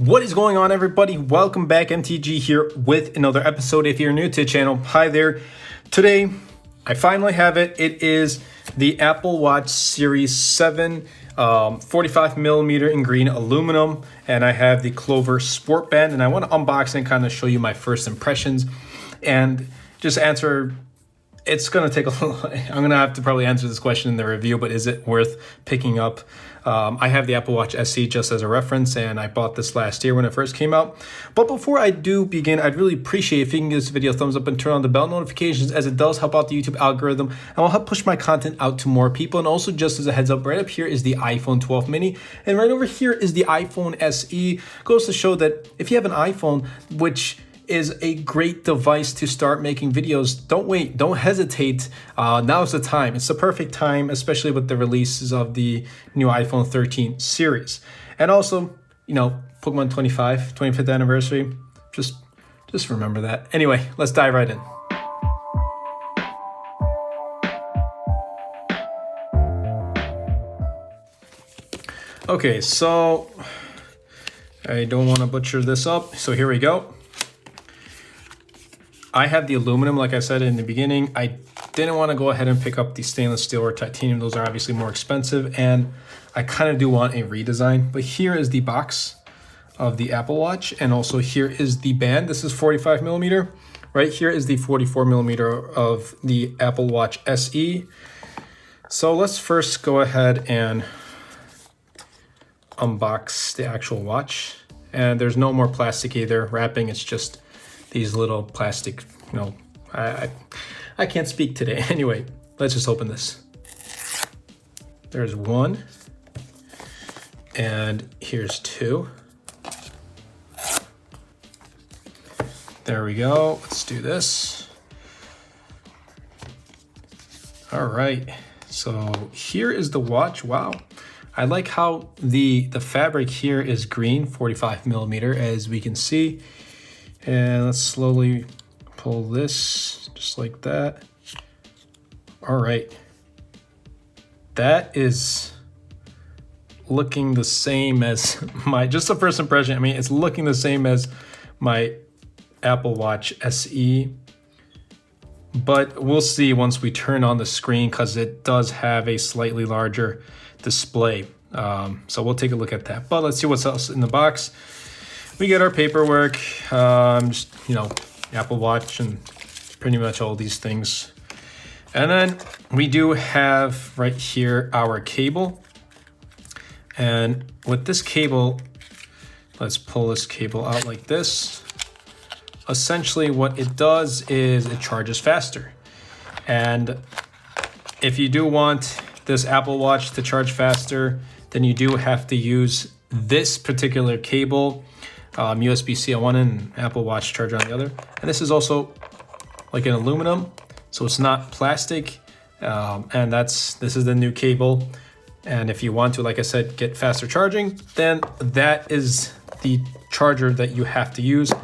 What is going on, everybody? Welcome back. MTG here with another episode. If you're new to the channel, hi there. Today, I finally have it. It is the Apple Watch Series 7, 45mm in green aluminum, and I have the Clover Sport Band, and I want to unbox and kind of show you my first impressions and just answer. It's going to take a little, I'm going to have to probably answer this question in the review, but is it worth picking up? I have the Apple Watch SE just as a reference, and I bought this last year when it first came out. But before I do begin, I'd really appreciate if you can give this video a thumbs up and turn on the bell notifications, as it does help out the YouTube algorithm and will help push my content out to more people. And also, just as a heads up, right up here is the iPhone 12 mini, and right over here is the iPhone SE. Goes to show that if you have an iPhone, which is a great device to start making videos, don't wait, don't hesitate. Now's the time. It's the perfect time, especially with the releases of the new iPhone 13 series. And also, you know, Pokemon 25th anniversary. Just remember that. Anyway, let's dive right in. Okay, so I don't want to butcher this up. So here we go. I have the aluminum, like I said in the beginning. I didn't want to go ahead and pick up the stainless steel or titanium. Those are obviously more expensive, and I kind of do want a redesign. But here is the box of the Apple Watch, and also here is the band. This is 45mm. Right here is the 44mm of the Apple Watch SE. So let's first go ahead and unbox the actual watch. And there's no more plastic either, wrapping. It's just these little plastic, you know, I can't speak today. Anyway, let's just open this. There's one, and here's two. There we go. Let's do this. All right. So here is the watch. Wow. I like how the fabric here is green, 45mm, as we can see. And let's slowly pull this just like that. All right. That is looking the same as my, just the first impression. I mean, it's looking the same as my Apple Watch SE. But we'll see once we turn on the screen, because it does have a slightly larger display. So we'll take a look at that. But let's see what's else in the box. We get our paperwork, just, you know, Apple Watch and pretty much all these things. And then we do have right here our cable. And with this cable, let's pull this cable out like this. Essentially what it does is it charges faster. And if you do want this Apple Watch to charge faster, then you do have to use this particular cable. USB-C on one and Apple Watch charger on the other. And this is also like an aluminum, so it's not plastic. And this is the new cable. And if you want to, like I said, get faster charging, then that is the charger that you have to use.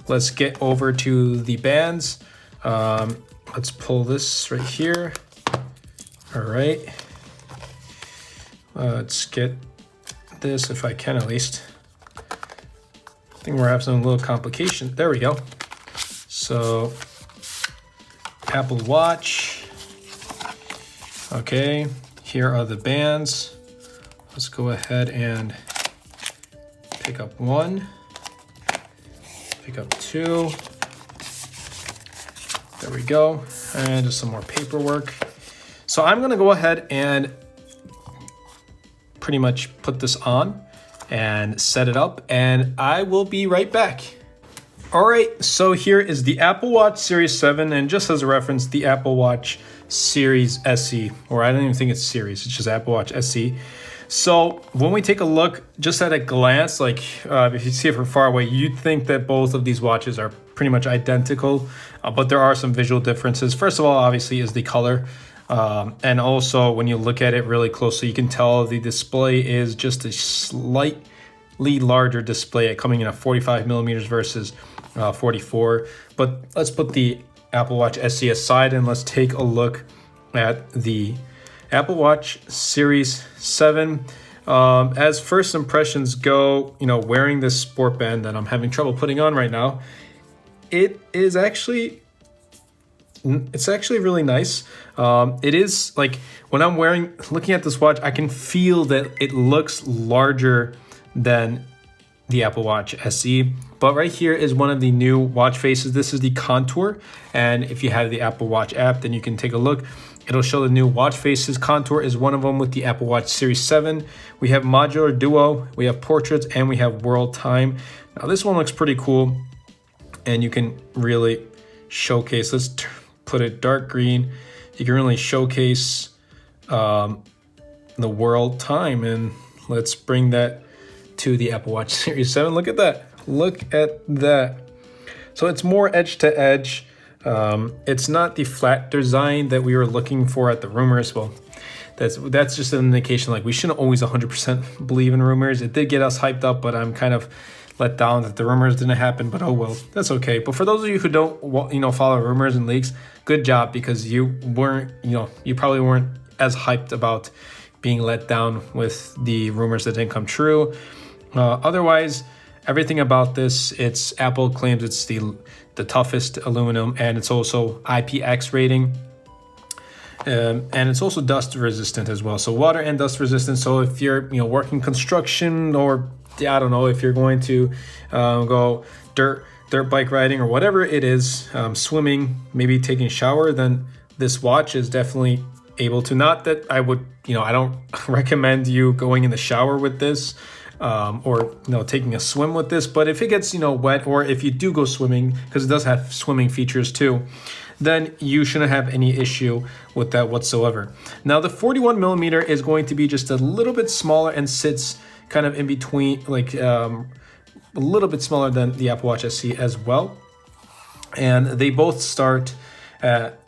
Let's get over to the bands. Let's pull this right here. All right. Let's get this, if I can at least. I think we're having some little complication. There we go. So Apple Watch. Okay, here are the bands. Let's go ahead and pick up one, pick up two. There we go. And just some more paperwork. So I'm gonna go ahead and pretty much put this on and set it up, and I will be right back. All right, so here is the Apple Watch Series 7, and just as a reference, the Apple Watch Series SE, or I don't even think it's Series, it's just Apple Watch SE. So when we take a look just at a glance, like if you see it from far away, you'd think that both of these watches are pretty much identical, but there are some visual differences. First of all, obviously, is the color. And also when you look at it really closely, you can tell the display is just a slightly larger display, coming in at 45mm versus 44. But let's put the Apple Watch SE aside and let's take a look at the Apple Watch Series 7. As first impressions go, wearing this sport band that I'm having trouble putting on right now, it's actually really nice. It is like when I'm looking at this watch, I can feel that it looks larger than the Apple Watch SE. But right here is one of the new watch faces. This is the Contour. And if you have the Apple Watch app, then you can take a look. It'll show the new watch faces. Contour is one of them with the Apple Watch Series 7. We have Modular Duo, we have Portraits, and we have World Time. Now this one looks pretty cool. And you can really showcase, let's put it dark green. You can really showcase the World Time. And let's bring that to the Apple Watch Series 7. Look at that. Look at that. So it's more edge to edge. It's not the flat design that we were looking for at the rumors. Well, that's just an indication like we shouldn't always 100% believe in rumors. It did get us hyped up, but I'm kind of let down that the rumors didn't happen, but oh well, that's okay. But for those of you who don't follow rumors and leaks, good job, because you probably weren't as hyped about being let down with the rumors that didn't come true. Otherwise, everything about this, Apple claims it's the toughest aluminum, and it's also IPX rating. And it's also dust resistant as well. So water and dust resistant. So if you're working construction, or I don't know, if you're going to go dirt bike riding or whatever it is, swimming, maybe taking a shower, then this watch is definitely able to. Not that I would, I don't recommend you going in the shower with this. Or taking a swim with this, but if it gets wet, or if you do go swimming, because it does have swimming features too, then you shouldn't have any issue with that whatsoever. Now the 41 millimeter is going to be just a little bit smaller and sits kind of in between, like a little bit smaller than the Apple Watch SE as well. And they both start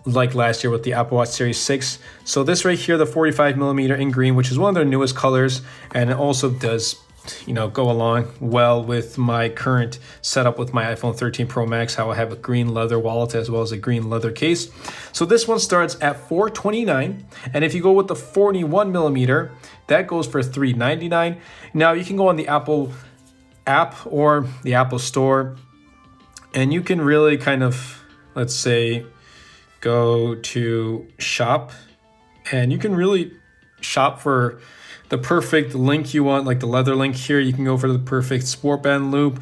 like last year with the Apple Watch Series 6. So this right here, the 45 millimeter in green, which is one of their newest colors, and it also does go along well with my current setup with my iPhone 13 Pro Max, how I have a green leather wallet as well as a green leather case. So this one starts at $429, and if you go with the 41 millimeter, that goes for $399. Now you can go on the Apple app or the Apple Store, and you can really kind of, let's say, go to shop, and you can really shop for the perfect link you want, like the leather link here. You can go for the perfect sport band loop,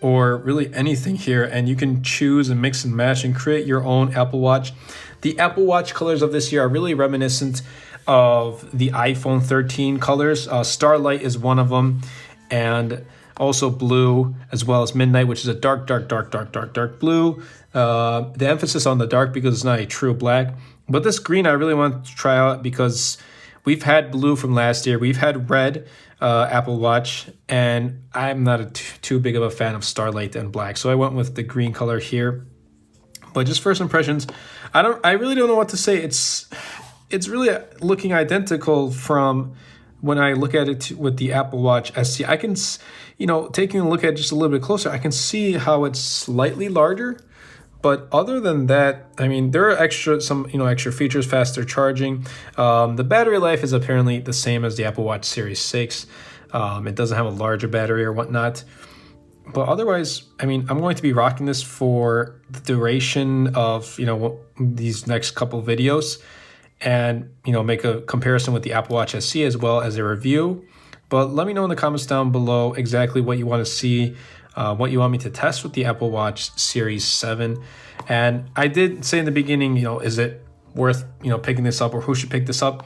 or really anything here, and you can choose and mix and match and create your own Apple Watch. The Apple Watch colors of this year are really reminiscent of the iPhone 13 colors. Starlight is one of them, and also blue, as well as Midnight, which is a dark blue. The emphasis on the dark because it's not a true black. But this green I really want to try out, because we've had blue from last year. We've had red Apple Watch, and I'm not too big of a fan of Starlight and black. So I went with the green color here. But just first impressions, I really don't know what to say. It's really looking identical from when I look at it with the Apple Watch SE. I can, taking a look at it just a little bit closer, I can see how it's slightly larger. But other than that, I mean, there are extra features, faster charging. The battery life is apparently the same as the Apple Watch Series 6. It doesn't have a larger battery or whatnot. But otherwise, I mean, I'm going to be rocking this for the duration of, these next couple videos, and, make a comparison with the Apple Watch SE as well as a review. But let me know in the comments down below exactly what you want to see, what you want me to test with the Apple Watch Series 7. And I did say in the beginning, is it worth, picking this up, or who should pick this up?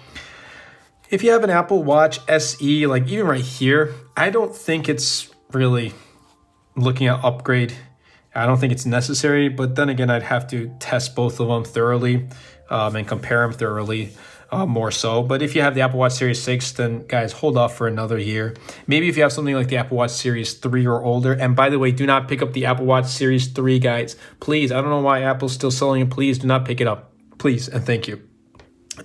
If you have an Apple Watch SE, like even right here, I don't think it's really looking at upgrade. I don't think it's necessary, but then again, I'd have to test both of them thoroughly and compare them thoroughly. More so. But if you have the Apple Watch Series 6, then guys, hold off for another year. Maybe if you have something like the Apple Watch Series 3 or older. And by the way, do not pick up the Apple Watch Series 3, guys. Please, I don't know why Apple's still selling it. Please do not pick it up. Please and thank you.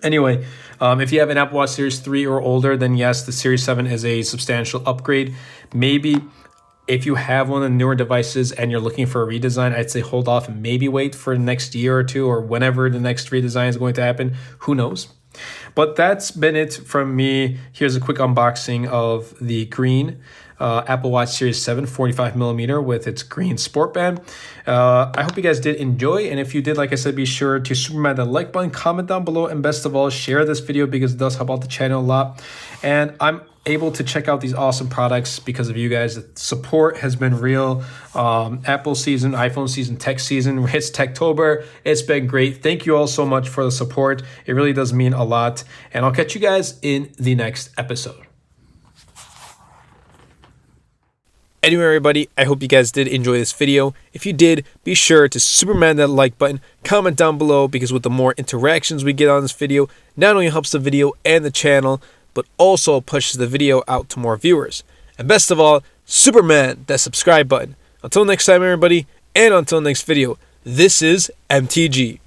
Anyway, if you have an Apple Watch Series 3 or older, then yes, the Series 7 is a substantial upgrade. Maybe if you have one of the newer devices and you're looking for a redesign, I'd say hold off and maybe wait for the next year or two, or whenever the next redesign is going to happen. Who knows? But that's been it from me. Here's a quick unboxing of the green Apple Watch Series 7 45 millimeter with its green sport band. I hope you guys did enjoy, and if you did, like I said, be sure to superman that like button, comment down below, and best of all, share this video because it does help out the channel a lot. And I'm able to check out these awesome products because of you guys. The support has been real. Apple season, iPhone season, tech season, it's Techtober. It's been great. Thank you all so much for the support. It really does mean a lot. And I'll catch you guys in the next episode. Anyway, everybody, I hope you guys did enjoy this video. If you did, be sure to superman that like button, comment down below, because with the more interactions we get on this video, not only helps the video and the channel, but also pushes the video out to more viewers. And best of all, superman that subscribe button. Until next time, everybody, and until next video, this is MTG.